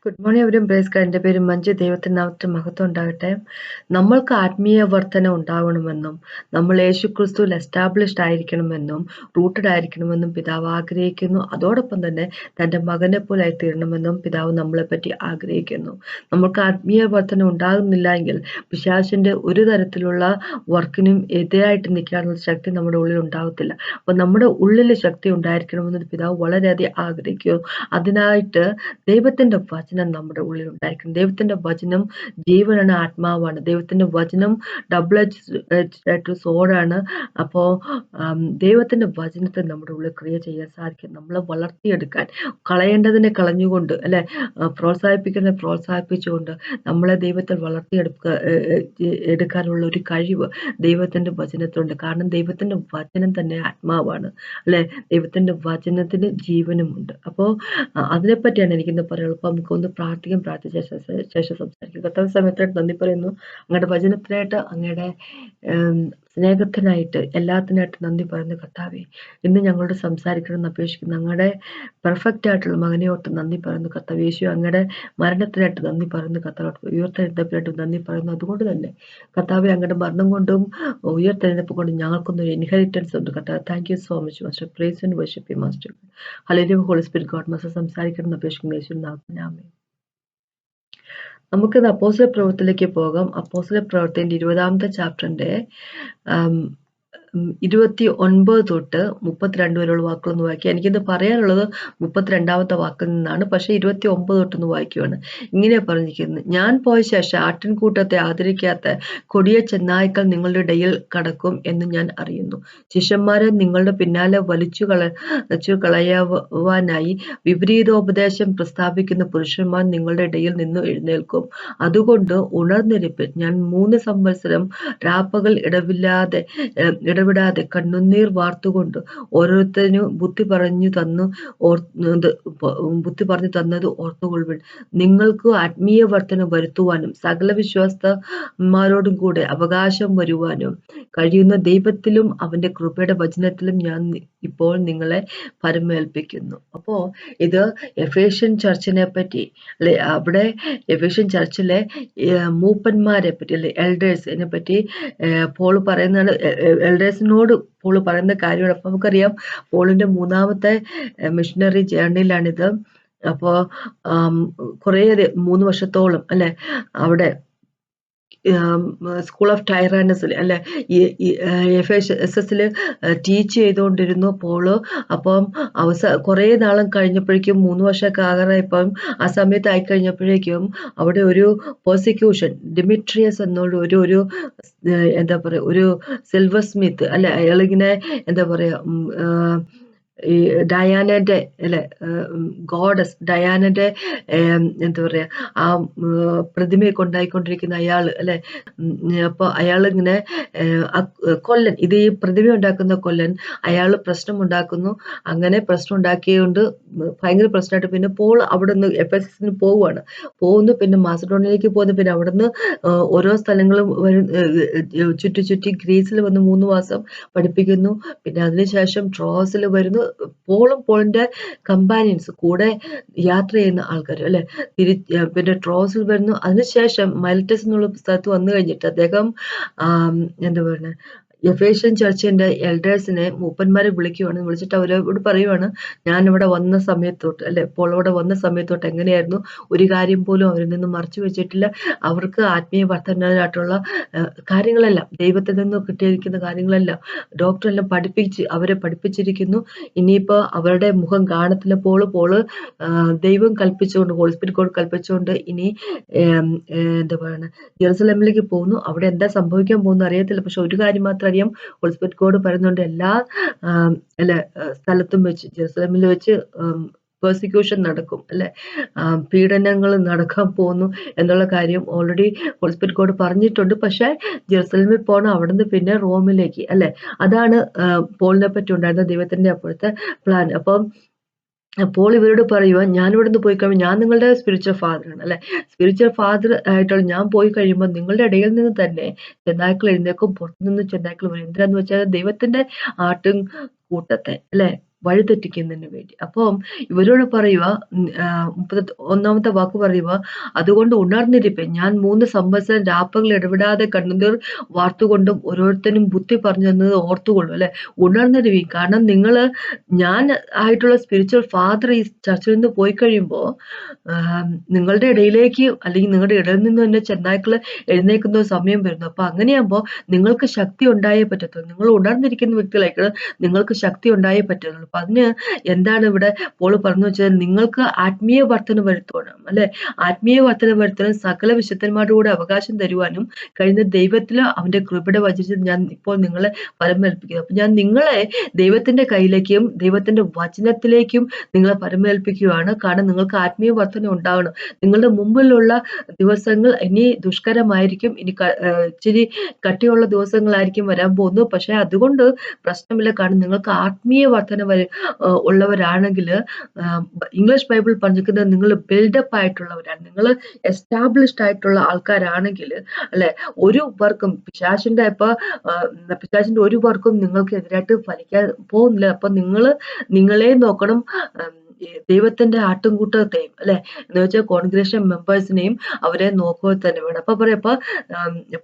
Good morning എവരും praise card. എൻ്റെ പേര് മഞ്ജു. ദൈവത്തിൻ്റെ നാമത്തിൽ മഹത്വം ഉണ്ടാകട്ടെ. നമ്മൾക്ക് ആത്മീയ വർധന ഉണ്ടാവണമെന്നും നമ്മൾ യേശുക്രിസ്തുവിൽ എസ്റ്റാബ്ലിഷ്ഡ് ആയിരിക്കണമെന്നും റൂട്ടഡ് ആയിരിക്കണമെന്നും പിതാവ് ആഗ്രഹിക്കുന്നു. അതോടൊപ്പം തന്നെ തൻ്റെ മകനെ പോലെ ആയിത്തീരണമെന്നും പിതാവ് നമ്മളെപ്പറ്റി ആഗ്രഹിക്കുന്നു. നമുക്ക് ആത്മീയ വർധന ഉണ്ടാകുന്നില്ല എങ്കിൽ പിശാചിൻ്റെ ഒരു തരത്തിലുള്ള വർക്കിനും എതിരായിട്ട് നിൽക്കാനുള്ള ശക്തി നമ്മുടെ ഉള്ളിൽ ഉണ്ടാകത്തില്ല. അപ്പോൾ നമ്മുടെ ഉള്ളിൽ ശക്തി ഉണ്ടായിരിക്കണമെന്ന് പിതാവ് വളരെയധികം ആഗ്രഹിക്കുന്നു. അതിനായിട്ട് ദൈവത്തിൻ്റെ വചനം നമ്മുടെ ഉള്ളിൽ ഉണ്ടായിരിക്കണം. ദൈവത്തിന്റെ വചനം ജീവനാണ്, ആത്മാവാണ്. ദൈവത്തിന്റെ വചനം ഡബിൾ എഡ്ജ് സോഡാണ്. അപ്പോൾ ദൈവത്തിന്റെ വചനത്തെ നമ്മുടെ ഉള്ളിൽ ക്രിയ ചെയ്യാൻ സാധിക്കും. നമ്മളെ വളർത്തിയെടുക്കാൻ, കളയേണ്ടതിനെ കളഞ്ഞുകൊണ്ട് അല്ലെ, പ്രോത്സാഹിപ്പിക്കുന്നതിനെ പ്രോത്സാഹിപ്പിച്ചുകൊണ്ട് നമ്മളെ ദൈവത്തിൽ എടുക്കാനുള്ള ഒരു കഴിവ് ദൈവത്തിന്റെ വചനത്തിലുണ്ട്. കാരണം ദൈവത്തിന്റെ വചനം തന്നെ ആത്മാവാണ് അല്ലെ, ദൈവത്തിന്റെ വചനത്തിന് ജീവനുമുണ്ട്. അപ്പോൾ അതിനെപ്പറ്റിയാണ് എനിക്കിന്ന് പറയുള്ളത്. അപ്പോൾ നമുക്ക് ഒന്ന് പ്രാർത്ഥിച്ച ശേഷം സംസാരിക്കും. കർത്താവ് സമയത്തായിട്ട് നന്ദി പറയുന്നു. അങ്ങയുടെ വചനത്തിനായിട്ട്, അങ്ങയുടെ സ്നേഹത്തിനായിട്ട്, എല്ലാത്തിനായിട്ട് നന്ദി പറയുന്നു കർത്താവേ. ഇന്ന് ഞങ്ങളോട് സംസാരിക്കണമെന്ന് അപേക്ഷിക്കുന്നു. അങ്ങയുടെ പെർഫെക്റ്റ് ആയിട്ടുള്ള മകനെ ഓർത്ത് നന്ദി പറയുന്നു കർത്താവ്. യേശു അങ്ങയുടെ മരണത്തിനായിട്ട് നന്ദി പറയുന്നു കർത്താവ്. ഉയർത്തെഴുന്നേൽപ്പിനായിട്ട് നന്ദി പറയുന്നു. അതുകൊണ്ട് തന്നെ കർത്താവെ, അങ്ങയുടെ മരണം കൊണ്ടും ഉയർത്തെഴുന്നേൽപ്പ് കൊണ്ടും ഞങ്ങൾക്കൊന്നൊരു ഇൻഹെറിറ്റൻസ് ഉണ്ട് കർത്താവ്. Thank you so much master. Praise and worship you master. Hallelujah. Holy spirit god master സംസാരിക്കണമെന്ന് അപേക്ഷിക്കുന്നു യേശുവിൻ നാമത്തിൽ. ആമേൻ. നമുക്കിന്ന് അപ്പോസ്തല പ്രവൃത്തിയിലേക്ക് പോകാം. അപ്പോസ്തല പ്രവൃത്തിയുടെ 20ാമത്തെ ചാപ്റ്ററിന്റെ 29 തൊട്ട് 32 വരെയുള്ള വാക്കുകളൊന്ന് വായിക്കുക. എനിക്കിത് പറയാനുള്ളത് 32ാമത്തെ വാക്കിൽ നിന്നാണ്, പക്ഷെ 29 തൊട്ടൊന്ന് വായിക്കുകയാണ്. ഇങ്ങനെ പറഞ്ഞിരിക്കുന്നത്: ഞാൻ പോയ ശേഷം ആട്ടിൻകൂട്ടത്തെ ആദരിക്കാത്ത കൊടിയ ചെന്നായ്ക്കൾ നിങ്ങളുടെ ഇടയിൽ കടക്കും എന്ന് ഞാൻ അറിയുന്നു. ശിഷ്യന്മാരെ നിങ്ങളുടെ പിന്നാലെ വലിച്ചു കളയുവാനായി വിപരീതോപദേശം പ്രസ്താവിക്കുന്ന പുരുഷന്മാർ നിങ്ങളുടെ ഇടയിൽ നിന്ന് എഴുന്നേൽക്കും. അതുകൊണ്ട് ഉണർന്നിരിപ്പിൻ. ഞാൻ 3 സംവത്സരം രാപ്പകൽ ഇടവിടാതെ കണ്ണുനീർ വാർത്തുകൊണ്ട് ഓരോരുത്തരും ബുദ്ധി പറഞ്ഞു തന്നത് ഓർത്തുകൊള്ളുവിൻ. നിങ്ങൾക്ക് ആത്മീയ വർധന വരുത്തുവാനും സകല വിശ്വാസന്മാരോടും കൂടെ അവകാശം വരുവാനും കഴിയുന്ന ദൈവത്തിലും അവന്റെ കൃപയുടെ വചനത്തിലും ഞാൻ ഇപ്പോൾ നിങ്ങളെ പരമേൽപ്പിക്കുന്നു. അപ്പോ ഇത് എഫേഷ്യൻ ചർച്ചിനെ പറ്റി അല്ലെ, അവിടെ എഫേഷ്യൻ ചർച്ചിലെ മൂപ്പന്മാരെ പറ്റി അല്ലെ, എൽഡേഴ്സിനെ പറ്റി പോൾ പറയുന്നതാണ്. എൽഡേഴ്സിനോട് പോൾ പറയുന്ന കാര്യമാണ്. അപ്പൊ നമുക്കറിയാം പോളിന്റെ 3ാമത്തെ മിഷണറി ജേർണിയിലാണിത്. അപ്പോ കുറേ 3 വർഷത്തോളം അല്ലെ അവിടെ സ്കൂൾ ഓഫ് ടൈറാനസിൽ അല്ലെ എഫേസസിൽ ടീച്ച് ചെയ്തുകൊണ്ടിരുന്നു പോള്. അപ്പം കുറേ നാളും കഴിഞ്ഞപ്പോഴേക്കും 3 വർഷമൊക്കെ ആകാറായപ്പം ആ സമയത്ത് ആയിക്കഴിഞ്ഞപ്പോഴേക്കും അവിടെ ഒരു പ്രോസിക്യൂഷൻ, ഡിമിട്രിയസ് എന്നുള്ള ഒരു എന്താ പറയുക, ഒരു സിൽവർ സ്മിത്ത് അല്ലെ, അയാളിങ്ങനെ എന്താ പറയുക, ഈ ഡയാനന്റെ അല്ലെ, ഗോഡസ് ഡയാനന്റെ എന്താ പറയാ, ആ പ്രതിമയൊക്കെ ഉണ്ടായിക്കൊണ്ടിരിക്കുന്ന അയാള് അല്ലെ. അപ്പൊ അയാളിങ്ങനെ കൊല്ലൻ, ഇത് ഈ പ്രതിമ ഉണ്ടാക്കുന്ന കൊല്ലൻ, അയാള് പ്രശ്നം ഉണ്ടാക്കുന്നു. അങ്ങനെ പ്രശ്നം ഉണ്ടാക്കിയതുകൊണ്ട് ഭയങ്കര പ്രശ്നമായിട്ട് പിന്നെ പോൾ അവിടെ നിന്ന് എഫെസസിന് പോകുന്നു. പിന്നെ മാസഡോണിയയിലേക്ക് പോകുന്നു. പിന്നെ അവിടെ നിന്ന് ഓരോ സ്ഥലങ്ങളും ചുറ്റി ഗ്രീസിൽ വന്ന് 3 മാസം പഠിപ്പിക്കുന്നു. പിന്നെ അതിനുശേഷം ട്രോസിൽ വരുന്നു. പോളിന്റെ കമ്പാനിയൻസ്, കൂടെ യാത്ര ചെയ്യുന്ന ആൾക്കാർ അല്ലെ, പിന്നെ ട്രോസിൽ വരുന്നു. അതിനുശേഷം മൈലറ്റസ് എന്നുള്ള സ്ഥലത്ത് വന്നു കഴിഞ്ഞിട്ട് അദ്ദേഹം എന്താ പറയുക, എഫേഷ്യൻ ചർച്ചിന്റെ എൽഡേഴ്സിനെ, മൂപ്പന്മാരെ വിളിച്ചിട്ട് അവരോട് പറയുവാണ്, ഞാൻ ഇവിടെ വന്ന സമയത്തോട്ട് അല്ലെ, പോൾ ഇവിടെ വന്ന സമയത്തോട്ട് എങ്ങനെയായിരുന്നു, ഒരു കാര്യം പോലും അവരിൽ നിന്ന് മറച്ചു വെച്ചിട്ടില്ല. അവർക്ക് ആത്മീയ വർധനയായിട്ടുള്ള കാര്യങ്ങളെല്ലാം, ദൈവത്തിൽ നിന്ന് കിട്ടിയിരിക്കുന്ന കാര്യങ്ങളെല്ലാം ഡോക്ടറെല്ലാം അവരെ പഠിപ്പിച്ചിരിക്കുന്നു. ഇനിയിപ്പോ അവരുടെ മുഖം കാണത്തില്ല. പോള് ദൈവം കൽപ്പിച്ചുകൊണ്ട്, ഹോളി സ്പിരിറ്റ് ഗോഡ് കൽപ്പിച്ചുകൊണ്ട് ഇനി എന്താ പറയുക, ജെറുസലേമിലേക്ക് പോകുന്നു. അവിടെ എന്താ സംഭവിക്കാൻ പോകുന്നു അറിയത്തില്ല. പക്ഷെ ഒരു കാര്യം മാത്രം അറിയാം, ഹോളി സ്പിരിറ്റ് ഗോഡ് പറയുന്നുണ്ട്, എല്ലാ സ്ഥലത്തും വെച്ച്, ജെറുസലേമിൽ വെച്ച് പെർസിക്യൂഷൻ നടക്കും അല്ലെ, പീഡനങ്ങൾ നടക്കാൻ പോകുന്നു എന്നുള്ള കാര്യം ഓൾറെഡി ഹോളി സ്പിരിറ്റ് ഗോഡ് പറഞ്ഞിട്ടുണ്ട്. പക്ഷെ ജെറുസലേമിൽ പോകണം, അവിടുന്ന് പിന്നെ റോമിലേക്ക് അല്ലെ. അതാണ് പോളിനെ പറ്റി ഉണ്ടായിരുന്ന ദൈവത്തിന്റെ അപ്പോഴത്തെ പ്ലാൻ. അപ്പം പോൾ ഇവരോട് പറയുക, ഞാൻ ഇവിടുന്ന് പോയി കഴിയുമ്പോൾ ഞാൻ നിങ്ങളുടെ സ്പിരിച്വൽ ഫാദറാണ് അല്ലെ, സ്പിരിച്വൽ ഫാദർ ആയിട്ടുള്ള ഞാൻ പോയി കഴിയുമ്പോൾ നിങ്ങളുടെ ഇടയിൽ നിന്ന് തന്നെ ചെന്നായ്ക്കൾ എഴുന്നേക്കും, പുറത്തുനിന്ന് ചെന്നായ്ക്കൾ വരും. എന്തിനാന്ന് വെച്ചാൽ ദൈവത്തിന്റെ ആട്ടും കൂട്ടത്തെ അല്ലെ, വഴിതെറ്റിക്കുന്നതിന് വേണ്ടി. അപ്പം ഇവരോട് പറയുക 31 വാക്ക് പറയുക, അതുകൊണ്ട് ഉണർന്നിരിപ്പിൻ, ഞാൻ 3 സംവത്സരം രാപ്പകൽ ഇടവിടാതെ കണ്ണുനീർ വാർത്തുകൊണ്ടും ഓരോരുത്തരും ബുദ്ധി പറഞ്ഞു തന്നത് ഓർത്തുകൊള്ളും അല്ലെ. ഉണർന്നിരിപ്പിൻ, കാരണം നിങ്ങള് ഞാൻ ആയിട്ടുള്ള സ്പിരിച്വൽ ഫാദർ ഈ ചർച്ചിൽ നിന്ന് പോയി കഴിയുമ്പോൾ നിങ്ങളുടെ ഇടയിലേക്ക് അല്ലെങ്കിൽ നിങ്ങളുടെ ഇടയിൽ നിന്ന് തന്നെ ചെന്നായ്ക്കള് എഴുന്നേൽക്കുന്ന ഒരു സമയം വരുന്നു. അപ്പൊ അങ്ങനെയാകുമ്പോൾ നിങ്ങൾക്ക് ശക്തി ഉണ്ടായേ പറ്റത്തുള്ളൂ. നിങ്ങൾ ഉണർന്നിരിക്കുന്ന വ്യക്തികളായിട്ട് നിങ്ങൾക്ക് ശക്തി ഉണ്ടായേ പറ്റുള്ളൂ. അപ്പൊ അതിന് എന്താണ് ഇവിടെ പോൾ പറഞ്ഞു വെച്ചാൽ, നിങ്ങൾക്ക് ആത്മീയ വർധന വരുത്തണം അല്ലെ. ആത്മീയ വർധന വരുത്താനും സകല വിശുദ്ധന്മാരുടെ കൂടെ അവകാശം തരുവാനും കഴിയുന്ന ദൈവത്തില് അവന്റെ കൃപയുടെ വചനത്തിൽ ഞാൻ ഇപ്പോൾ നിങ്ങളെ പരമേൽപ്പിക്കുന്നു. അപ്പൊ ഞാൻ നിങ്ങളെ ദൈവത്തിന്റെ കയ്യിലേക്കും ദൈവത്തിന്റെ വചനത്തിലേക്കും നിങ്ങളെ പരമേൽപ്പിക്കുകയാണ്. കാരണം നിങ്ങൾക്ക് ആത്മീയ വർധന ഉണ്ടാകണം. നിങ്ങളുടെ മുമ്പിലുള്ള ദിവസങ്ങൾ ഇനി ദുഷ്കരമായിരിക്കും, ഇനി ഇച്ചിരി കട്ടിയുള്ള ദിവസങ്ങളായിരിക്കും വരാൻ പോകുന്നു. പക്ഷെ അതുകൊണ്ട് പ്രശ്നമില്ല, കാരണം നിങ്ങൾക്ക് ആത്മീയ വർധന ഉള്ളവരാണെങ്കിൽ, ഇംഗ്ലീഷ് ബൈബിൾ പറഞ്ഞിരിക്കുന്നത് നിങ്ങൾ ബിൽഡപ്പ് ആയിട്ടുള്ളവരാണ്, നിങ്ങൾ എസ്റ്റാബ്ലിഷ്ഡ് ആയിട്ടുള്ള ആൾക്കാരാണെങ്കിൽ അല്ലെ, ഒരു വർക്കും പിശാചിന്റെ പിശാചിന്റെ ഒരു വർക്കും നിങ്ങൾക്ക് എതിരായിട്ട് ഫലിക്കാൻ പോകുന്നില്ല. അപ്പൊ നിങ്ങളെ നോക്കണം, ദൈവത്തിന്റെ ആട്ടുംകൂട്ടത്തെയും അല്ലെ, എന്ന് വെച്ചാൽ കോൺഗ്രേഷൻ മെമ്പേഴ്സിനെയും അവരെ നോക്കുക തന്നെ വേണം. അപ്പൊ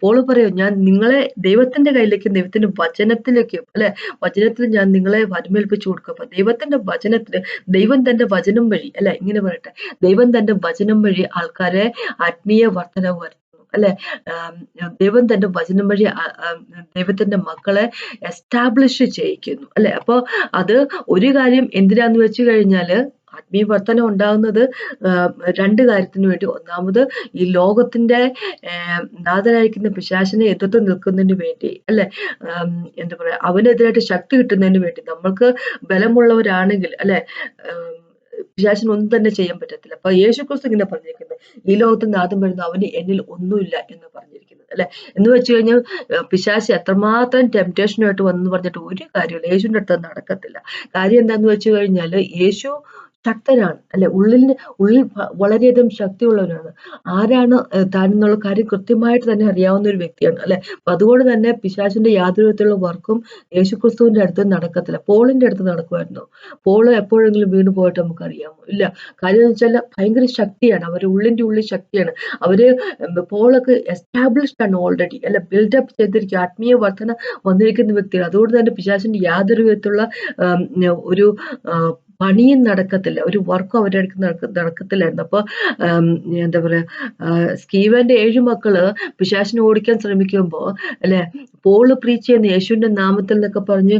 പോള് പറയും, ഞാൻ നിങ്ങളെ ദൈവത്തിന്റെ കയ്യിലേക്കും ദൈവത്തിന്റെ വചനത്തിലേക്കും അല്ലെ, വചനത്തിൽ ഞാൻ നിങ്ങളെ വരമേൽപ്പിച്ചു കൊടുക്കും. അപ്പൊ ദൈവത്തിന്റെ വചനത്തിന്, ദൈവം തന്റെ വചനം വഴി അല്ലെ, ഇങ്ങനെ പറയട്ടെ, ദൈവം തന്റെ വചനം വഴി ആൾക്കാരെ ആത്മീയ വർധനവ് വരുത്തുന്നു അല്ലെ. ദൈവം തന്റെ വചനം വഴി ദൈവത്തിന്റെ മക്കളെ എസ്റ്റാബ്ലിഷ് ചെയ്യിക്കുന്നു അല്ലെ. അപ്പൊ അത് ഒരു കാര്യം എന്തിനാന്ന് വെച്ച് കഴിഞ്ഞാല്, ആത്മീയ വർധന ഉണ്ടാകുന്നത് 2 കാര്യത്തിന് വേണ്ടി. ഒന്നാമത് ഈ ലോകത്തിന്റെ നാഥനായിരിക്കുന്ന പിശാചിനെ എതിർത്ത് നിൽക്കുന്നതിന് വേണ്ടി അല്ലെ, എന്താ പറയാ, അവനെതിരായിട്ട് ശക്തി കിട്ടുന്നതിന് വേണ്ടി. നമ്മൾക്ക് ബലമുള്ളവരാണെങ്കിൽ അല്ലെ, പിശാചിന് ഒന്നും തന്നെ ചെയ്യാൻ പറ്റത്തില്ല. അപ്പൊ യേശുക്രിസ്തു ഇങ്ങനെ പറഞ്ഞിരിക്കുന്നത്, ഈ ലോകത്ത് നാഥൻ വരുന്ന അവന് എന്നിൽ ഒന്നുമില്ല എന്ന് പറഞ്ഞിരിക്കുന്നത് അല്ലെ. എന്ന് വെച്ച് കഴിഞ്ഞാൽ പിശാച് എത്രമാത്രം ടെംപ്റ്റേഷനായിട്ട് വന്നു പറഞ്ഞിട്ട് ഒരു കാര്യമില്ല, യേശുവിന്റെ അടുത്ത് നടക്കത്തില്ല. കാര്യം എന്താന്ന് വെച്ച് കഴിഞ്ഞാല്, യേശു ശക്തനാണ് അല്ലെ, ഉള്ളിൽ വളരെയധികം ശക്തിയുള്ളവനാണ്. ആരാണ് താൻ എന്നുള്ള കാര്യം കൃത്യമായിട്ട് തന്നെ അറിയാവുന്ന ഒരു വ്യക്തിയാണ് അല്ലെ. അപ്പൊ അതുകൊണ്ട് തന്നെ പിശാചിന്റെ യാതൊരു വിധത്തിലുള്ള വർക്കും യേശുക്രിസ്തുവിന്റെ അടുത്ത് നടക്കത്തില്ല. പോളിന്റെ അടുത്ത് നടക്കുമായിരുന്നു. പോള് എപ്പോഴെങ്കിലും വീണ് പോയിട്ട് നമുക്ക് അറിയാമോ? ഇല്ല. കാര്യം എന്ന് വെച്ചാൽ ഭയങ്കര ശക്തിയാണ്, അവരുടെ ഉള്ളിൽ ശക്തിയാണ്. അവര് പോളൊക്കെ എസ്റ്റാബ്ലിഷ്ഡ് ആണ് ഓൾറെഡി അല്ലെ, ബിൽഡപ്പ് ചെയ്തിരിക്കുക, ആത്മീയ വർധന വന്നിരിക്കുന്ന വ്യക്തിയാണ്. അതുകൊണ്ട് തന്നെ പിശാചിന്റെ യാതൊരു വിധത്തിലുള്ള ഒരു പണിയും നടക്കത്തില്ല, ഒരു വർക്കും അവരുടെ അടുത്ത് നടക്കത്തില്ലായിരുന്നു. അപ്പൊ എന്താ പറയാ, സ്കീവന്റെ 7 മക്കള് പിശാചിനെ ഓടിക്കാൻ ശ്രമിക്കുമ്പോ അല്ലെ, പോള് പ്രീച്ച് ചെയ്യുന്ന യേശുവിന്റെ നാമത്തിൽ എന്നൊക്കെ പറഞ്ഞ്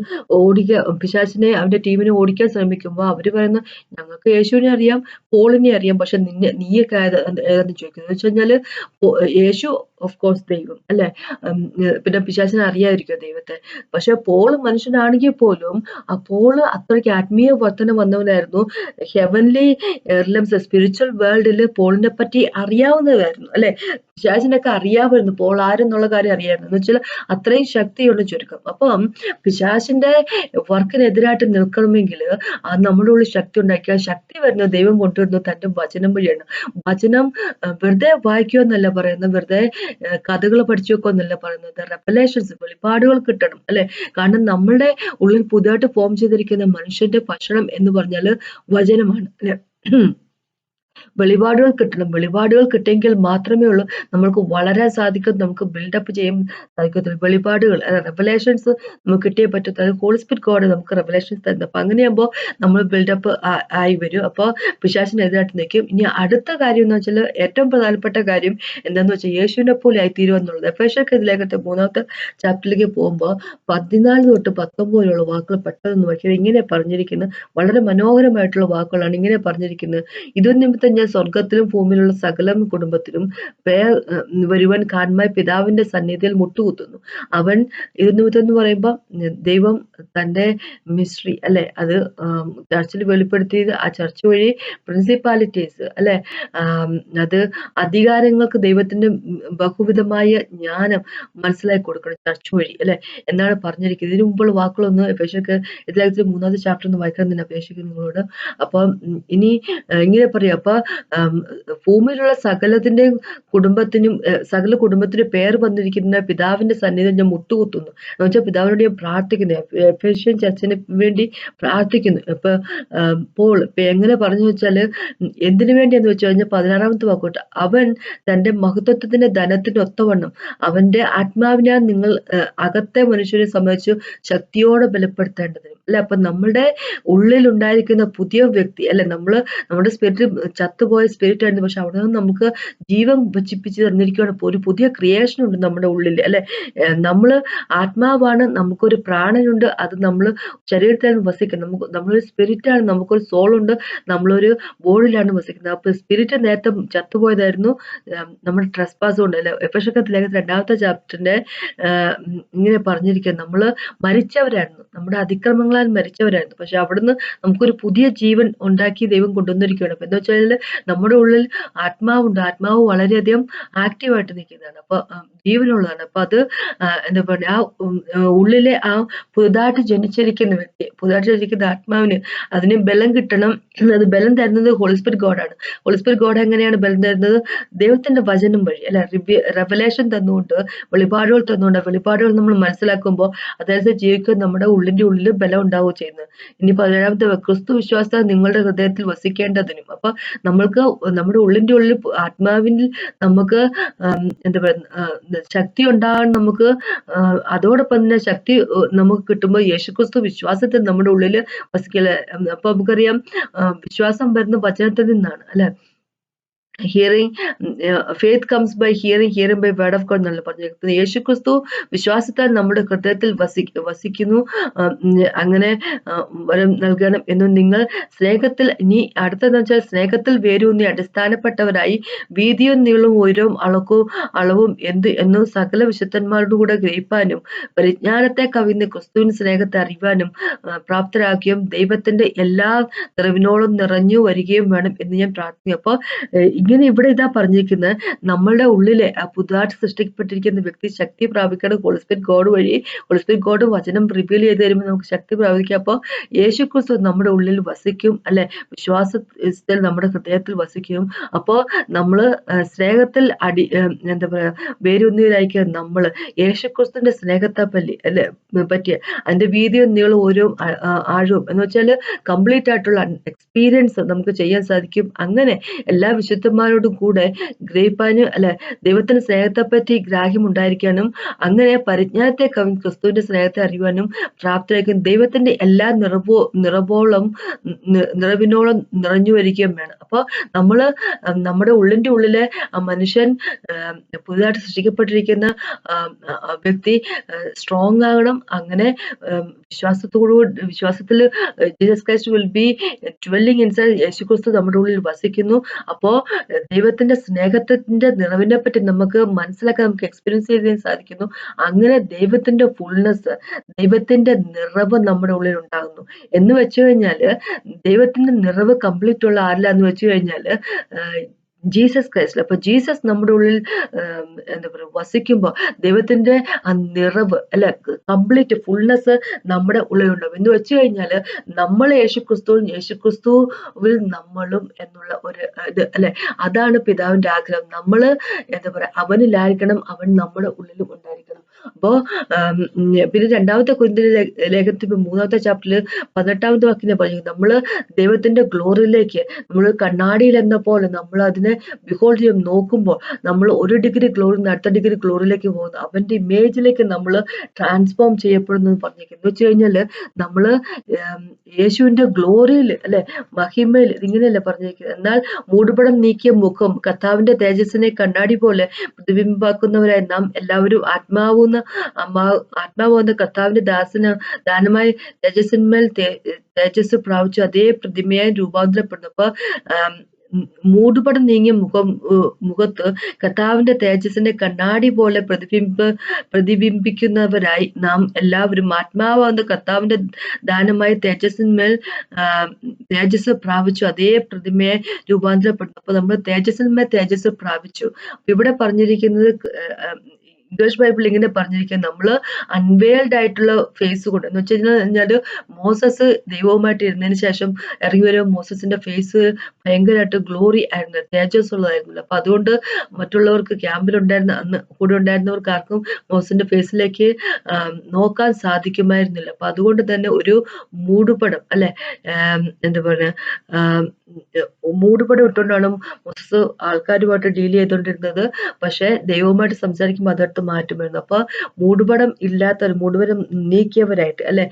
പിശാചിനെ അവന്റെ ടീമിനെ ഓടിക്കാൻ ശ്രമിക്കുമ്പോ അവര് പറയുന്നു, ഞങ്ങൾക്ക് യേശുവിനെ അറിയാം, പോളിനെ അറിയാം, പക്ഷെ നീയൊക്കെ ഏതാന്ന് ചോദിക്കുന്നത് എന്ന് വെച്ച് കഴിഞ്ഞാല്, യേശു ഓഫ് കോഴ്സ് ദൈവം അല്ലെ, പിന്നെ പിശാചിനെ അറിയാതിരിക്കും ദൈവത്തെ. പക്ഷെ പോള് മനുഷ്യനാണെങ്കിൽ പോലും പോള് അത്രയ്ക്ക് ആത്മീയ വർധന വന്നവനായിരുന്നു. ഹെവൻലി റിലംസ് സ്പിരിച്വൽ വേൾഡില് പോളിനെ പറ്റി അറിയാവുന്നതായിരുന്നു അല്ലെ. പിശാചിനൊക്കെ അറിയാമായിരുന്നു പോൾ ആരെന്നുള്ള കാര്യം അറിയാമായിരുന്നു. എന്ന് വെച്ചാൽ അത്രയും ശക്തിയുള്ള ചുരുക്കം. അപ്പം പിശാചിന്റെ വർക്കിനെതിരായിട്ട് നിൽക്കണമെങ്കിൽ നമ്മുടെ ഉള്ളിൽ ശക്തി ഉണ്ടാക്കിയ, ശക്തി വരുന്നത് ദൈവം കൊണ്ടുവരുന്നത് തന്റെ വചനം വഴിയാണ്. വചനം വെറുതെ വായിക്കുക എന്നല്ല പറയുന്നത്, വെറുതെ കഥകൾ പഠിച്ചു വെക്കുക എന്നല്ല പറയുന്നത്, റെവലേഷൻസ്, വെളിപാടുകൾ കിട്ടണം അല്ലെ. കാരണം നമ്മളുടെ ഉള്ളിൽ പുതുതായിട്ട് ഫോം ചെയ്തിരിക്കുന്ന മനുഷ്യന്റെ ഭക്ഷണം എന്ന് പറഞ്ഞാല് വചനമാണ് അല്ലെ. വെളിപാടുകൾ കിട്ടണം. വെളിപാടുകൾ കിട്ടിയെങ്കിൽ മാത്രമേ ഉള്ളൂ നമ്മൾക്ക് വളരാൻ സാധിക്കും, നമുക്ക് ബിൽഡപ്പ് ചെയ്യാൻ സാധിക്കത്തുള്ളൂ. വെളിപാടുകൾ, റെവലേഷൻസ് നമുക്ക് കിട്ടിയേ പറ്റത്തുള്ളൂ. അത് ഹോളി സ്പിരിറ്റ് ഗോഡ് നമുക്ക് റെവലേഷൻസ് തരുന്നത്. അപ്പൊ അങ്ങനെയാകുമ്പോൾ നമ്മൾ ബിൽഡപ്പ് ആയി വരും. അപ്പോൾ പിശാചിനെതിരായിട്ട് നിൽക്കും. ഇനി അടുത്ത കാര്യം എന്ന് വെച്ചാൽ, ഏറ്റവും പ്രധാനപ്പെട്ട കാര്യം എന്താന്ന് വെച്ചാൽ, യേശുവിനെ പോലെ ആയിത്തീരും എന്നുള്ളത്. എഫേസ്യർക്ക് ഇതിലേക്കത്തെ 3-ാമത്തെ ചാപ്റ്ററിലേക്ക് പോകുമ്പോൾ 14 തൊട്ട് 19 വരെയുള്ള വാക്കുകൾ പെട്ടെന്ന് നോക്കിയത് ഇങ്ങനെ പറഞ്ഞിരിക്കുന്നത്, വളരെ മനോഹരമായിട്ടുള്ള വാക്കുകളാണ്. ഇങ്ങനെ പറഞ്ഞിരിക്കുന്നത്, ഇത് നിമിത്തം ഞാൻ സ്വർഗത്തിലും ഭൂമിയിലുള്ള സകല കുടുംബത്തിലും വരുവാൻ കാൺമായി പിതാവിന്റെ സന്നിധിയിൽ മുട്ടുകുത്തുന്നു. അവൻ ഇത് നിമിത്തം എന്ന് പറയുമ്പോൾ ദൈവം തന്റെ മിസ്റ്ററി അല്ലെ, അത് ചർച്ചിൽ വെളിപ്പെടുത്തിയത്, ആ ചർച്ച് വഴി പ്രിൻസിപ്പാലിറ്റീസ് അല്ലെ, അത് അധികാരങ്ങൾക്ക് ദൈവത്തിന്റെ ബഹുവിധമായ ജ്ഞാനം മനസ്സിലാക്കി കൊടുക്കണം ചർച്ച് വഴി അല്ലെ എന്നാണ് പറഞ്ഞിരിക്കുന്നത്. ഇതിനു മുമ്പുള്ള വാക്കുകളൊന്ന് എഫേസ്യർക്ക് ഇതിലേക്ക് 3-ാമത്തെ ചാപ്റ്റർ ഒന്ന് വായിക്കാൻ തന്നെ അപേക്ഷിക്കുന്നു നിങ്ങളോട്. അപ്പം ഇനി ഇങ്ങനെ പറയാം, അപ്പൊ ആം, ഭൂമിയിലുള്ള സകല കുടുംബത്തിനും പേര് വന്നിരിക്കുന്ന പിതാവിന്റെ സന്നിധിയിൽ ഞാൻ മുട്ടുകുത്തുന്നു എന്ന് വെച്ചാൽ പിതാവിനോട് ഞാൻ പ്രാർത്ഥിക്കുന്നു. എഫേഷ്യൻ ചർച്ചിന് വേണ്ടി പ്രാർത്ഥിക്കുന്നു. പോൾ ഇപ്പൊ എങ്ങനെ പറഞ്ഞു വെച്ചാല് എന്തിനു വേണ്ടി എന്ന് വെച്ച് കഴിഞ്ഞാൽ 16-ാമത്തെ വാക്കോട്ട്, അവൻ തന്റെ മഹത്വത്തിന്റെ ധനത്തിന് ഒത്തവണ്ണം അവന്റെ ആത്മാവിനാൽ നിങ്ങൾ അകത്തെ മനുഷ്യരെ സംബന്ധിച്ചു ശക്തിയോടെ ബലപ്പെടുത്തേണ്ടതിനും അല്ലെ. അപ്പൊ നമ്മളുടെ ഉള്ളിൽ ഉണ്ടായിരിക്കുന്ന പുതിയ വ്യക്തി അല്ലെ, നമ്മുടെ സ്പിരിറ്റ് ചത്തുപോയ സ്പിരിറ്റ് ആയിരുന്നു, പക്ഷെ അവിടെ നിന്ന് നമുക്ക് ജീവൻ വച്ചിപ്പിച്ച് തന്നിരിക്കുകയാണ്. ഒരു പുതിയ ക്രിയേഷൻ ഉണ്ട് നമ്മുടെ ഉള്ളിൽ അല്ലെ. നമ്മള് ആത്മാവാണ്, നമുക്കൊരു പ്രാണനുണ്ട്, അത് നമ്മള് ശരീരത്തിലാണ് വസിക്കുന്നത്. നമ്മളൊരു സ്പിരിറ്റ് ആണ്, നമുക്കൊരു സോൾ ഉണ്ട്, നമ്മളൊരു ബോഡിയിലാണ് വസിക്കുന്നത്. അപ്പൊ സ്പിരിറ്റ് നേരത്തെ ചത്തുപോയതായിരുന്നു നമ്മുടെ ട്രസ്പാസ് കൊണ്ട് അല്ലെ. എഫേസ്യർ ലേഖനത്തിൽ 2-ാമത്തെ ചാപ്റ്ററിന്റെ ഇങ്ങനെ പറഞ്ഞിരിക്കുന്നത്, നമ്മള് മരിച്ചവരായിരുന്നു, നമ്മുടെ അതിക്രമങ്ങളാൽ മരിച്ചവരായിരുന്നു, പക്ഷെ അവിടുന്ന് നമുക്കൊരു പുതിയ ജീവൻ ഉണ്ടാക്കി ദൈവം കൊണ്ടുവന്നിരിക്കുകയാണ്. അപ്പൊ എന്താ വെച്ചാൽ നമ്മുടെ ഉള്ളിൽ ആത്മാവുണ്ട്, ആത്മാവ് വളരെയധികം ആക്റ്റീവായിട്ട് നിൽക്കുന്നതാണ്, അപ്പൊ ജീവനുള്ളതാണ്. അപ്പൊ അത് എന്താ പറയുക, ഉള്ളിലെ ആ പുതുതായിട്ട് ജനിച്ചിരിക്കുന്ന വ്യക്തി, പുതുതായിട്ട് ജനിക്കുന്ന ആത്മാവിന് അതിന് ബലം കിട്ടണം. അത് ബലം തരുന്നത് ഹോളിസ്പിരിറ്റ് ഗോഡാണ്. ഹോളിസ്പിരിറ്റ് ഗോഡ് എങ്ങനെയാണ് ബലം തരുന്നത്? ദൈവത്തിന്റെ വചനം വഴി അല്ലെ, റെവലേഷൻ തന്നുകൊണ്ട്, വെളിപാടുകൾ തന്നുകൊണ്ട്, വെളിപാടുകൾ നമ്മൾ മനസ്സിലാക്കുമ്പോൾ അതനുസരിച്ച് ജീവിക്കാൻ നമ്മുടെ ഉള്ളിന്റെ ഉള്ളിൽ ബലം ഉണ്ടാവുക ചെയ്യുന്നത്. ഇനി 17-ാമത്തെ, ക്രിസ്തു വിശ്വാസത്താൽ നിങ്ങളുടെ ഹൃദയത്തിൽ വസിക്കേണ്ടതിനും. അപ്പൊ നമ്മൾക്ക് നമ്മുടെ ഉള്ളിന്റെ ഉള്ളിൽ ആത്മാവിൽ നമുക്ക് എന്താ പറയുക ശക്തി ഉണ്ടാകാൻ നമുക്ക് അതോടൊപ്പം തന്നെ ശക്തി നമുക്ക് കിട്ടുമ്പോൾ യേശുക്രിസ്തു വിശ്വാസത്തിൽ നമ്മുടെ ഉള്ളിൽ വസിക്കല്. അപ്പൊ നമുക്കറിയാം വിശ്വാസം വരുന്ന വചനത്തിൽ നിന്നാണ് അല്ലെ. Hearing, faith comes by hearing, hearing by word of God എന്നല്ല പറഞ്ഞിരിക്കുന്നത്. യേശുക്രിസ്തു വിശ്വാസത്താൽ നമ്മുടെ ഹൃദയത്തിൽ വസിക്കുന്നു, അങ്ങനെ വരം നൽകണം എന്നും നിങ്ങൾ സ്നേഹത്തിൽ, ഇനി അടുത്തതെന്ന് വെച്ചാൽ സ്നേഹത്തിൽ വേരൂന്നി അടിസ്ഥാനപ്പെട്ടവരായി വീതിയും നീളവും ഉയരവും അളവും എന്നും സകല വിശുദ്ധന്മാരുടെ കൂടെ ഗ്രഹിപ്പാനും പരിജ്ഞാനത്തെ കവിഞ്ഞ് ക്രിസ്തുവിൻ സ്നേഹത്തെ അറിയുവാനും പ്രാപ്തരാക്കുകയും ദൈവത്തിന്റെ എല്ലാ നിറവിനോളം നിറഞ്ഞു വരികയും വേണം എന്ന് ഞാൻ പ്രാർത്ഥിക്കുന്നു. അപ്പൊ ഇങ്ങനെ ഇവിടെ ഇതാ പറഞ്ഞിരിക്കുന്നത്, നമ്മളുടെ ഉള്ളിലെ ആ പുതുതായിട്ട് സൃഷ്ടിക്കപ്പെട്ടിരിക്കുന്ന വ്യക്തി ശക്തി പ്രാപിക്കണം ഹോളിസ്പിരിറ്റ് ഗോഡ് വഴി. ഹോളിസ്പിരിറ്റ് ഗോഡ് വചനം റിവീൽ ചെയ്ത് തരുമ്പോൾ നമുക്ക് ശക്തി പ്രാപിക്കാം. അപ്പോൾ യേശുക്രിസ്തു നമ്മുടെ ഉള്ളിൽ വസിക്കും അല്ലെ, വിശ്വാസത്തിൽ നമ്മുടെ ഹൃദയത്തിൽ വസിക്കും. അപ്പോൾ നമ്മള് സ്നേഹത്തിൽ എന്താ പറയാ വേരൂന്നിയതായിരിക്കുക. നമ്മള് യേശുക്രിസ്തുവിന്റെ സ്നേഹത്തെ പറ്റിയ അതിന്റെ വീതിയും നീളവും ഓരോ ആഴവും എന്ന് വെച്ചാൽ കംപ്ലീറ്റ് ആയിട്ടുള്ള എക്സ്പീരിയൻസ് നമുക്ക് ചെയ്യാൻ സാധിക്കും. അങ്ങനെ എല്ലാ വിശുദ്ധന്മാരോടും കൂടെ ഗ്രഹിപ്പാനും അല്ലെ, ദൈവത്തിന്റെ സ്നേഹത്തെ പറ്റി ഗ്രാഹ്യം ഉണ്ടായിരിക്കാനും, അങ്ങനെ പരിജ്ഞാനത്തെ കവിഞ്ഞ് ക്രിസ്തുവിന്റെ സ്നേഹത്തെ അറിയുവാനും പ്രാപ്തരായിരിക്കും ദൈവത്തിന്റെ എല്ലാ നിറവിനോളം നിറഞ്ഞു വരികയും വേണം. അപ്പൊ നമ്മള് നമ്മുടെ ഉള്ളിന്റെ ഉള്ളിലെ മനുഷ്യൻ, പുതുതായിട്ട് സൃഷ്ടിക്കപ്പെട്ടിരിക്കുന്ന വ്യക്തി സ്ട്രോങ് ആകണം. അങ്ങനെ വിശ്വാസത്തിൽ Jesus Christ will be dwelling inside. യേശുക്രിസ്തു നമ്മുടെ ഉള്ളിൽ വസിക്കുന്നു. അപ്പോ ദൈവത്തിന്റെ സ്നേഹത്തിന്റെ നിറവിനെ പറ്റി നമുക്ക് മനസ്സിലാക്കാൻ, നമുക്ക് എക്സ്പീരിയൻസ് ചെയ്യാൻ സാധിക്കുന്നു. അങ്ങനെ ദൈവത്തിന്റെ ഫുൾനെസ്, ദൈവത്തിന്റെ നിറവ് നമ്മുടെ ഉള്ളിൽ ഉണ്ടാകുന്നു. എന്ന് വെച്ചു കഴിഞ്ഞാല് ദൈവത്തിന്റെ നിറവ് കംപ്ലീറ്റ് ഉള്ള ആരിലാന്ന് വെച്ചു കഴിഞ്ഞാല് ജീസസ് ക്രൈസ്റ്റ്. അപ്പൊ ജീസസ് നമ്മുടെ ഉള്ളിൽ എന്താ പറയുക വസിക്കുമ്പോൾ ദൈവത്തിന്റെ ആ നിറവ് അല്ലെ, കംപ്ലീറ്റ് ഫുൾനെസ് നമ്മുടെ ഉള്ളിലുണ്ടാവും. എന്ന് വെച്ചു കഴിഞ്ഞാല് നമ്മൾ യേശുക്രിസ്തുവിൽ നമ്മളും എന്നുള്ള ഒരു ഇത് അല്ലെ, അതാണ് പിതാവിന്റെ ആഗ്രഹം. നമ്മള് എന്താ പറയാ അവനിലായിരിക്കണം, അവൻ നമ്മുടെ ഉള്ളിലും ഉണ്ടായിരിക്കണം. അപ്പോ പിന്നെ 2-ാമത്തെ കൊരിന്ത്യർ ലേഖനത്തിൽ 3-ാമത്തെ ചാപ്റ്ററിൽ 18-ാമത്തെ വാക്യം പറഞ്ഞു, നമ്മള് ദൈവത്തിന്റെ ഗ്ലോറിയിലേക്ക് നമ്മൾ കണ്ണാടിയിൽ എന്ന പോലെ നമ്മൾ അതിനെ ബിഹോൾഡ് ചെയ്യും, നോക്കുമ്പോൾ നമ്മൾ ഒരു ഡിഗ്രി ഗ്ലോറിൽ നിന്ന് അടുത്ത ഡിഗ്രി ഗ്ലോറിയിലേക്ക് പോകുന്നു, അവന്റെ ഇമേജിലേക്ക് നമ്മൾ ട്രാൻസ്ഫോം ചെയ്യപ്പെടുന്നു പറഞ്ഞിരിക്കുന്നു. എന്ന് വെച്ച് കഴിഞ്ഞാല് നമ്മള് യേശുവിന്റെ ഗ്ലോറിയിൽ അല്ലെ, മഹിമയിൽ, ഇങ്ങനെയല്ലേ പറഞ്ഞിരിക്കുന്നത്. എന്നാൽ മൂടുപടം നീക്കിയ മുഖം കർത്താവിന്റെ തേജസ്സിനെ കണ്ണാടി പോലെ പ്രതിബിംബാക്കുന്നവരായി നാം എല്ലാവരും ആത്മാവുന്ന കർത്താവിന്റെ ദാനമായി തേജസ്സിന്മേൽ തേജസ് പ്രാപിച്ചു അതേ പ്രതിമയായി രൂപാന്തരപ്പെടുന്നു. അപ്പൊ മൂടുപടം നീങ്ങിയ മുഖത്ത് കർത്താവിന്റെ തേജസ്സിനെ കണ്ണാടി പോലെ പ്രതിബിംബിക്കുന്നവരായി നാം എല്ലാവരും ആത്മാവാകുന്ന കർത്താവിന്റെ ദാനമായി തേജസ്സിന്മേൽ തേജസ് പ്രാപിച്ചു അതേ പ്രതിമയെ രൂപാന്തരപ്പെടുന്നു. അപ്പൊ നമ്മൾ തേജസ്സിന്മേൽ തേജസ് പ്രാപിച്ചു. ഇവിടെ പറഞ്ഞിരിക്കുന്നത് ഇംഗ്ലീഷ് ബൈബിൾ ഇങ്ങനെ പറഞ്ഞിരിക്കുന്നത്, നമ്മള് അൺവെയിൽഡ് ആയിട്ടുള്ള ഫേസ് കൊണ്ട്, എന്ന് വെച്ച് കഴിഞ്ഞാല് മോസസ് ദൈവവുമായിട്ട് ഇരുന്നതിന് ശേഷം ഇറങ്ങി വരുമ്പോൾ മോസസിന്റെ ഫേസ് ഭയങ്കരമായിട്ട് ഗ്ലോറി ആയിരുന്നു, തേജസ് ഉള്ളതായിരുന്നില്ല. അപ്പൊ അതുകൊണ്ട് മറ്റുള്ളവർക്ക് ക്യാമ്പിലുണ്ടായിരുന്ന അന്ന് കൂടെ ഉണ്ടായിരുന്നവർക്ക് ആർക്കും മോസസിന്റെ ഫേസിലേക്ക് നോക്കാൻ സാധിക്കുമായിരുന്നില്ല. അപ്പൊ അതുകൊണ്ട് തന്നെ ഒരു മൂടുപടം അല്ലെ, എന്താ പറയാ, മൂടുപടം ഇട്ടുകൊണ്ടാണ് മോസസ് ആൾക്കാരുമായിട്ട് ഡീൽ ചെയ്തുകൊണ്ടിരുന്നത്. പക്ഷെ ദൈവവുമായിട്ട് സംസാരിക്കുമ്പോൾ അതെടുത്ത് മാറ്റുമായിരുന്നു. അപ്പൊ മൂടുപടം ഇല്ലാത്തവർ, മൂടുപടം നീക്കിയവരായിട്ട് അല്ലെ,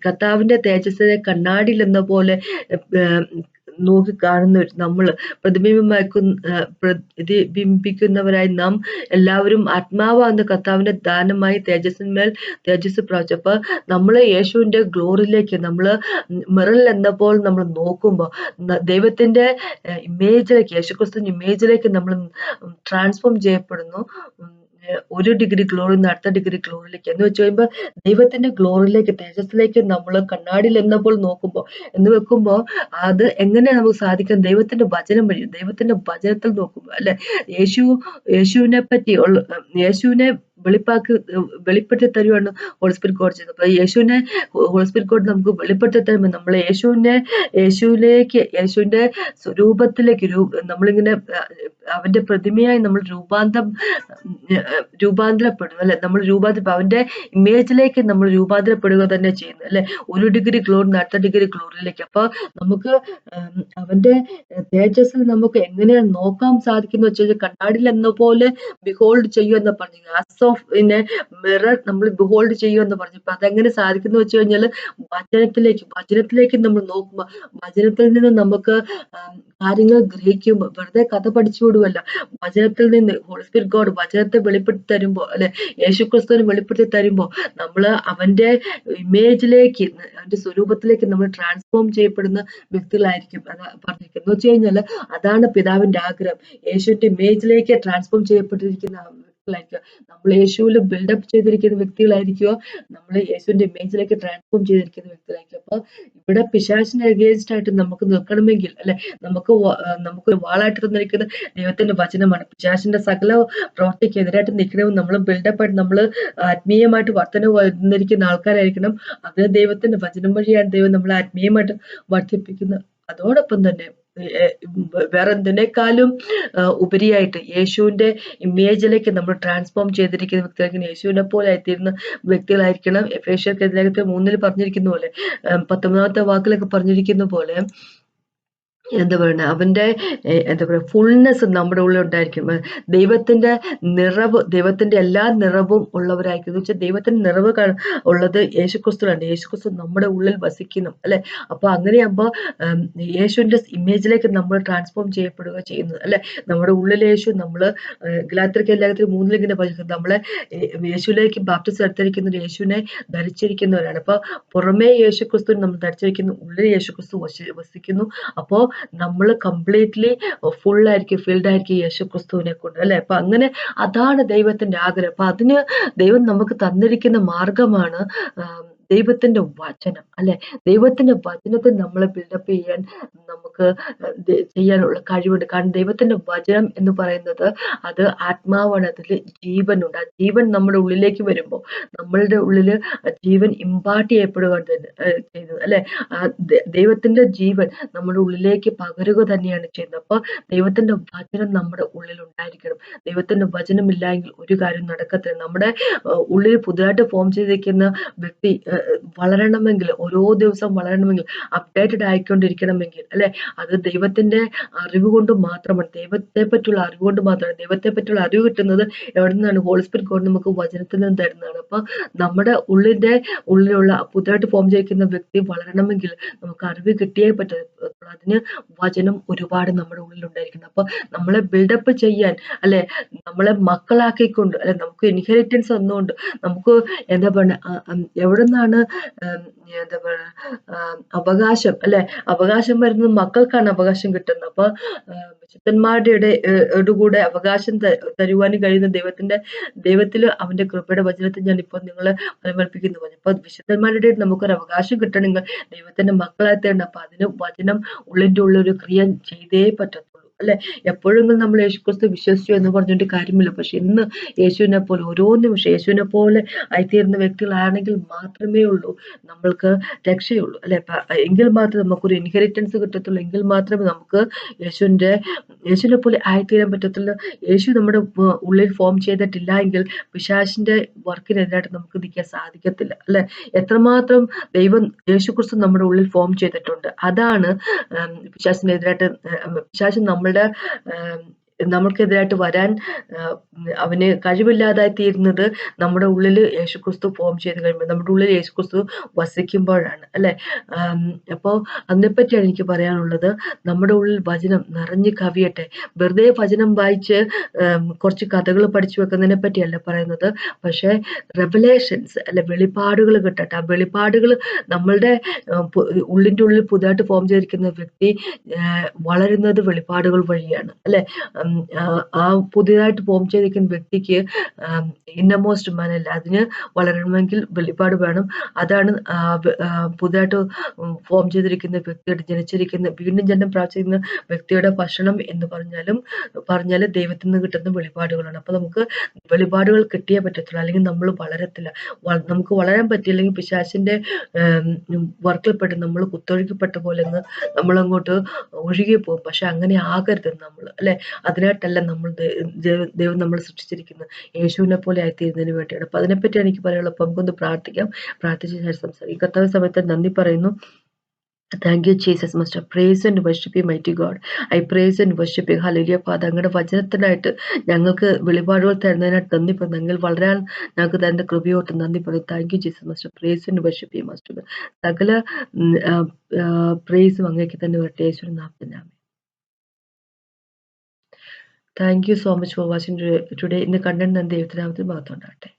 കർത്താവിന്റെ തേജസ്സിനെ കണ്ണാടിയിൽ എന്ന പോലെ നോക്കി കാണുന്നവർ, നമ്മള് പ്രതിബിംബിക്കുന്നവരായി നാം എല്ലാവരും ആത്മാവാകുന്ന കർത്താവിന്റെ ദാനമായി തേജസ്സിന്മേൽ തേജസ് പ്രാപിച്ചു. അപ്പൊ നമ്മള് യേശുവിന്റെ ഗ്ലോറിയിലേക്ക്, നമ്മള് മിററിൽ എന്നപ്പോൾ നമ്മൾ നോക്കുമ്പോ ദൈവത്തിന്റെ ഇമേജിലേക്ക്, യേശുക്രിസ്തുവിന്റെ ഇമേജിലേക്ക് നമ്മൾ ട്രാൻസ്ഫോം ചെയ്യപ്പെടുന്നു. ഒരു ഡിഗ്രി ഗ്ലോറിൽ നിന്ന് അടുത്ത ഡിഗ്രി ഗ്ലോറിയിലേക്ക്, എന്ന് വെച്ച് കഴിയുമ്പോൾ ദൈവത്തിന്റെ ഗ്ലോറിയിലേക്ക്, തേജസ്സിലേക്ക് നമ്മൾ കണ്ണാടിയിൽ എന്നപ്പോൾ നോക്കുമ്പോൾ എന്ന് വെക്കുമ്പോ അത് എങ്ങനെയാണ് നമുക്ക് സാധിക്കുന്നത്? ദൈവത്തിന്റെ വചനം വഴി, ദൈവത്തിന്റെ വചനത്തിൽ നോക്കുമ്പോൾ അല്ലെ, യേശുവിനെ പറ്റി ഉള്ള, യേശുവിനെ വെളിപ്പെടുത്തി തരുവാണ് ഹോളി സ്പിരിറ്റ് ഗോഡ് ചെയ്യുന്നത്. അപ്പൊ യേശുവിനെ ഹോളി സ്പിരിറ്റ് ഗോഡ് നമുക്ക് വെളിപ്പെടുത്തി തരുമ്പോൾ നമ്മൾ യേശുവിലേക്ക്, യേശുവിന്റെ സ്വരൂപത്തിലേക്ക് നമ്മളിങ്ങനെ അവന്റെ പ്രതിമയായി നമ്മൾ രൂപാന്തരപ്പെടും അല്ലെ, നമ്മൾ അവന്റെ ഇമേജിലേക്ക് നമ്മൾ രൂപാന്തരപ്പെടുക തന്നെ ചെയ്യുന്നു അല്ലെ, ഒരു ഡിഗ്രി ഗ്ലോറിന് അടുത്ത ഡിഗ്രി ഗ്ലോറിയിലേക്ക്. അപ്പൊ നമുക്ക് അവന്റെ തേജസ്സിൽ നമുക്ക് എങ്ങനെയാണ് നോക്കാൻ സാധിക്കുന്ന വെച്ച് കഴിഞ്ഞാൽ, കണ്ണാടിയിൽ എന്ന പോലെ ബിഹോൾഡ് ചെയ്യുമെന്ന് പറഞ്ഞു, ആസ് ഓഫ് മിറർ നമ്മൾ ബിഹോൾഡ് ചെയ്യുമെന്ന് പറഞ്ഞു. അപ്പൊ അതെങ്ങനെ സാധിക്കുന്നു വെച്ച് കഴിഞ്ഞാല് വചനത്തിലേക്ക് നമ്മൾ നോക്കുമ്പോൾ, വചനത്തിൽ നിന്ന് നമുക്ക് കാര്യങ്ങൾ ഗ്രഹിക്കുമ്പോൾ, വെറുതെ കഥ പഠിച്ചു വിടുവല്ല, വചനത്തിൽ നിന്ന് ഹോളി സ്പിരിറ്റ് ഗോഡ് വചനത്തെ വെളിപ്പെടുത്തി തരുമ്പോ അല്ലെ, യേശുക്രിസ്തുവിനെ വെളിപ്പെടുത്തി തരുമ്പോ നമ്മള് അവന്റെ ഇമേജിലേക്ക്, അവന്റെ സ്വരൂപത്തിലേക്ക് നമ്മൾ ട്രാൻസ്ഫോം ചെയ്യപ്പെടുന്ന വ്യക്തികളായിരിക്കും. പറഞ്ഞിരിക്കുന്നത് എന്ന് വെച്ച് കഴിഞ്ഞാല് അതാണ് പിതാവിന്റെ ആഗ്രഹം, യേശുവിന്റെ ഇമേജിലേക്ക് ട്രാൻസ്ഫോം ചെയ്യപ്പെട്ടിരിക്കുന്ന വ്യക്തികളായിരിക്കുക. നമ്മൾ യേശുവിൽ ബിൽഡപ്പ് ചെയ്തിരിക്കുന്ന വ്യക്തികളായിരിക്കുമോ, നമ്മൾ യേശുവിന്റെ ഇമേജിലേക്ക് ട്രാൻസ്ഫോം ചെയ്തിരിക്കുന്ന വ്യക്തികളായിരിക്കും. അപ്പൊ ഇവിടെ പിശാചിന് അഗേൻസ്റ്റ് ആയിട്ട് നമുക്ക് നിൽക്കണമെങ്കിൽ അല്ലെ, നമുക്ക് വാളായിട്ട് തന്നിരിക്കുന്ന ദൈവത്തിന്റെ വചനമാണ്. പിശാചിന്റെ സകല പ്രവർത്തിക്കെതിരായിട്ട് നിൽക്കണമെങ്കിൽ നമ്മൾ ബിൽഡപ്പ് ആയിട്ട്, നമ്മൾ ആത്മീയമായിട്ട് വർധന വന്നിരിക്കുന്ന ആൾക്കാരായിരിക്കണം. അത് ദൈവത്തിന്റെ വചനം വഴിയാണ് ദൈവം നമ്മളെ ആത്മീയമായിട്ട് വർദ്ധിപ്പിക്കുന്നത്. അതോടൊപ്പം തന്നെ വേറെ എന്തിനേക്കാളും ഉപരിയായിട്ട് യേശുവിന്റെ ഇമേജിലേക്ക് നമ്മൾ ട്രാൻസ്ഫോം ചെയ്തിരിക്കുന്ന വ്യക്തികളായിരിക്കണം, യേശുവിനെ പോലെ ആയിത്തീരുന്ന വ്യക്തികളായിരിക്കണം. എഫേസ്യർ 3 പറഞ്ഞിരിക്കുന്ന പോലെ, 19 വാക്കിലൊക്കെ പറഞ്ഞിരിക്കുന്ന പോലെ, എന്താ പറയുക, അവന്റെ എന്താ പറയുക, ഫുൾനെസ് നമ്മുടെ ഉള്ളിൽ ഉണ്ടായിരിക്കും. ദൈവത്തിന്റെ നിറവ്, ദൈവത്തിന്റെ എല്ലാ നിറവും ഉള്ളവരായിരിക്കും. എന്ന് വെച്ചാൽ ദൈവത്തിന്റെ നിറവ് ഉള്ളത് യേശുക്രിസ്തുവാണ്. യേശുക്രിസ്തു നമ്മുടെ ഉള്ളിൽ വസിക്കുന്നു അല്ലെ. അപ്പൊ അങ്ങനെയാകുമ്പോ യേശുവിന്റെ ഇമേജിലേക്ക് നമ്മൾ ട്രാൻസ്ഫോം ചെയ്യപ്പെടുക ചെയ്യുന്നത് അല്ലെ. നമ്മുടെ ഉള്ളിൽ യേശു, നമ്മള് ഗലാത്യർക്ക് ലേഖനത്തിൽ 3 ഇങ്ങനെ പറഞ്ഞിരിക്കുന്നത്, നമ്മളെ യേശുവിലേക്ക് ബാപ്റ്റിസം എടുത്തിരിക്കുന്ന യേശുവിനെ ധരിച്ചിരിക്കുന്നവരാണ്. അപ്പൊ പുറമേ യേശുക്രിസ്തു നമ്മൾ ധരിച്ചിരിക്കുന്നു, ഉള്ളിൽ യേശുക്രിസ്തു വസിക്കുന്നു. അപ്പോ നമ്മൾ കംപ്ലീറ്റ്ലി ഫുൾ ആയിരിക്കും, ഫിൽഡ് ആയിരിക്കും യേശുക്രിസ്തുവിനെ കൊണ്ട് അല്ലെ. അപ്പൊ അങ്ങനെ അതാണ് ദൈവത്തിന്റെ ആഗ്രഹം. അപ്പൊ അതിന് ദൈവം നമുക്ക് തന്നിരിക്കുന്ന മാർഗമാണ് ദൈവത്തിന്റെ വചനം അല്ലെ. ദൈവത്തിന്റെ വചനത്തെ നമ്മളെ ബിൽഡപ്പ് ചെയ്യാൻ നമുക്ക് ചെയ്യാനുള്ള കഴിവുണ്ട്. കാരണം ദൈവത്തിന്റെ വചനം എന്ന് പറയുന്നത് അത് ആത്മാവാണ്, അതിൽ ജീവനുണ്ട്. ആ ജീവൻ നമ്മുടെ ഉള്ളിലേക്ക് വരുമ്പോൾ നമ്മളുടെ ഉള്ളില് ജീവൻ ഇമ്പാർട്ട് ചെയ്യപ്പെടുക ചെയ്യുന്നത് അല്ലെ. ദൈവത്തിന്റെ ജീവൻ നമ്മുടെ ഉള്ളിലേക്ക് പകരുക തന്നെയാണ് ചെയ്യുന്നത്. അപ്പൊ ദൈവത്തിന്റെ വചനം നമ്മുടെ ഉള്ളിൽ ഉണ്ടായിരിക്കണം. ദൈവത്തിന്റെ വചനം ഇല്ലെങ്കിൽ ഒരു കാര്യം നടക്കത്തില്ല. നമ്മുടെ ഉള്ളിൽ പുതുതായിട്ട് ഫോം ചെയ്തിരിക്കുന്ന വ്യക്തി വളരണമെങ്കിൽ, ഓരോ ദിവസം വളരണമെങ്കിൽ, അപ്ഡേറ്റഡ് ആയിക്കൊണ്ടിരിക്കണമെങ്കിൽ അല്ലെ, അത് ദൈവത്തിന്റെ അറിവ് കൊണ്ട് മാത്രമാണ്, ദൈവത്തെ പറ്റിയുള്ള അറിവ് കൊണ്ട് മാത്രമാണ്. ദൈവത്തെ പറ്റിയുള്ള അറിവ് കിട്ടുന്നത് എവിടെ നിന്നാണ്? ഹോളി സ്പിരിറ്റ് ഗോഡ് നമുക്ക് വചനത്തിൽ നിന്ന് തരുന്നതാണ്. അപ്പൊ നമ്മുടെ ഉള്ളിലുള്ള പുതുതായിട്ട് ഫോം ചെയ്യിക്കുന്ന വ്യക്തി വളരണമെങ്കിൽ നമുക്ക് അറിവ് കിട്ടിയേ പറ്റത്തുള്ളൂ. അതിന് വചനം ഒരുപാട് നമ്മുടെ ഉള്ളിൽ ഉണ്ടായിരിക്കണം. അപ്പൊ നമ്മളെ ബിൽഡപ്പ് ചെയ്യാൻ അല്ലെ, നമ്മളെ മക്കളാക്കിക്കൊണ്ട് അല്ലെ, നമുക്ക് ഇൻഹെറിറ്റൻസ് വന്നുകൊണ്ട് നമുക്ക് എന്താ പറയുക, എവിടെ നിന്നാണ് എന്താ പറയുക, അവകാശം അല്ലെ, അവകാശം വരുന്നത് മക്കൾക്കാണ് അവകാശം കിട്ടുന്നത്. അപ്പൊ വിശുദ്ധന്മാരുടെ കൂടെ അവകാശം തരുവാനും കഴിയുന്ന ദൈവത്തില് അവന്റെ കൃപയുടെ വചനത്തിൽ ഞാൻ ഇപ്പോൾ നിങ്ങളെ പരിമർപ്പിക്കുന്നു പറഞ്ഞു. അപ്പൊ വിശുദ്ധന്മാരുടെ നമുക്കൊരു അവകാശം കിട്ടണമെങ്കിൽ ദൈവത്തിന്റെ മക്കളായി തരണം. അപ്പൊ അതിന് വചനം ഉള്ളിന്റെ ഉള്ളൊരു ക്രിയ ചെയ്തേ പറ്റത്തുള്ളൂ അല്ലെ? എപ്പോഴെങ്കിലും നമ്മൾ യേശുക്രിസ്തു വിശ്വസിച്ചു എന്ന് പറഞ്ഞിട്ട് കാര്യമില്ല. പക്ഷെ ഇന്ന് യേശുവിനെ പോലെ ഓരോ നിമിഷം യേശുവിനെ പോലെ ആയിത്തീരുന്ന വ്യക്തികളാണെങ്കിൽ മാത്രമേ ഉള്ളൂ നമ്മൾക്ക് രക്ഷയുള്ളൂ, അല്ലെ? എങ്കിൽ മാത്രമേ നമുക്കൊരു ഇൻഹെറിറ്റൻസ് കിട്ടത്തുള്ളൂ. എങ്കിൽ മാത്രമേ നമുക്ക് യേശുവിനെ പോലെ ആയിത്തീരാൻ പറ്റത്തുള്ളൂ. യേശു നമ്മുടെ ഉള്ളിൽ ഫോം ചെയ്തിട്ടില്ല എങ്കിൽ പിശാചിന്റെ വർക്കിനെതിരായിട്ട് നമുക്ക് നിൽക്കാൻ സാധിക്കത്തില്ല, അല്ലെ? എത്രമാത്രം ദൈവം യേശുക്രിസ്തു നമ്മുടെ ഉള്ളിൽ ഫോം ചെയ്തിട്ടുണ്ട്. അതാണ് പിശാചിനെതിരായിട്ട് പിശാച് നമ്മൾക്കെതിരായിട്ട് വരാൻ അവന് കഴിവില്ലാതായി തീരുന്നത് നമ്മുടെ ഉള്ളിൽ യേശുക്രിസ്തു ഫോം ചെയ്ത് കഴിയുമ്പോൾ, നമ്മുടെ ഉള്ളിൽ യേശുക്രിസ്തു വസിക്കുമ്പോഴാണ്, അല്ലെ? അപ്പോൾ അതിനെപ്പറ്റിയാണ് എനിക്ക് പറയാനുള്ളത്. നമ്മുടെ ഉള്ളിൽ വചനം നിറഞ്ഞു കവിയട്ടെ. വെറുതെ വചനം വായിച്ച് കുറച്ച് കഥകൾ പഠിച്ചു വെക്കുന്നതിനെ പറ്റിയല്ല പറയുന്നത്. പക്ഷേ റെവലേഷൻസ്, അല്ലെ, വെളിപ്പാടുകൾ കിട്ടട്ടെ. ആ വെളിപ്പാടുകൾ നമ്മളുടെ ഉള്ളിൻ്റെ ഉള്ളിൽ പുതുതായിട്ട് ഫോം ചെയ്തിരിക്കുന്ന വ്യക്തി വളരുന്നത് വെളിപ്പാടുകൾ വഴിയാണ്, അല്ലെ? ആ പുതിയതായിട്ട് ഫോം ചെയ്തിരിക്കുന്ന വ്യക്തിക്ക് ഇന്നമോസ്റ്റ് മനല്ല, അതിന് വളരണമെങ്കിൽ വെളിപ്പാട് വേണം. അതാണ് പുതുതായിട്ട് ഫോം ചെയ്തിരിക്കുന്ന വ്യക്തിയുടെ വീണ്ടും ജന്മം പ്രാപിച്ചിരിക്കുന്ന വ്യക്തിയുടെ ഭക്ഷണം എന്ന് പറഞ്ഞാൽ ദൈവത്തിൽ നിന്ന് കിട്ടുന്ന വെളിപ്പാടുകളാണ്. അപ്പൊ നമുക്ക് വെളിപ്പാടുകൾ കിട്ടിയേ പറ്റത്തുള്ളൂ, അല്ലെങ്കിൽ നമ്മൾ വളരത്തില്ല. നമുക്ക് വളരാൻ പറ്റിയില്ലെങ്കിൽ പിശാചിന്റെ വർക്കിൽപ്പെട്ട് നമ്മൾ കുത്തൊഴുക്കപ്പെട്ട പോലെ നമ്മളങ്ങോട്ട് ഒഴുകിപ്പോകും. പക്ഷെ അങ്ങനെ ആകരുത് നമ്മൾ, അല്ലെ? അതിനായിട്ടല്ല ദൈവം നമ്മൾ സൃഷ്ടിച്ചിരിക്കുന്നത്, യേശുവിനെ പോലെ ആയിത്തീരുന്നതിന് വേണ്ടിയാണ്. അപ്പൊ അതിനെപ്പറ്റിയാണ് എനിക്ക് പറയാനുള്ളത്. അപ്പൊ നമുക്കൊന്ന് പ്രാർത്ഥിക്കാം. പ്രാർത്ഥിച്ച ശേഷം സംസാരിക്കാം. ഈ കർത്താവ് സമയത്ത് നന്ദി പറയുന്നു. Thank you, Jesus, Master. Praise and worship you, mighty God. I praise and worship you. Hallelujah, Father. അങ്ങയുടെ വചനത്തിനായിട്ട് ഞങ്ങൾക്ക് വെളിപാടുകൾ തരുന്നതിനായിട്ട് നന്ദി പറയുന്നു. ഞങ്ങൾ വളരാൻ ഞങ്ങൾക്ക് തന്റെ കൃപയോട്ട് നന്ദി പറയുന്നു. Thank you, Jesus master. Praise and worship you, master. സകല പ്രേസും അങ്ങേക്ക് തന്നെ വരട്ടെ, യേശുവിന്റെ നാമത്തിൽ. Thank you so much for watching today. ഇന്ന് കണ്ടന്റ് ദൈവത്തിനാമത്തിൽ മാത്രം ഉണ്ടാകട്ടെ.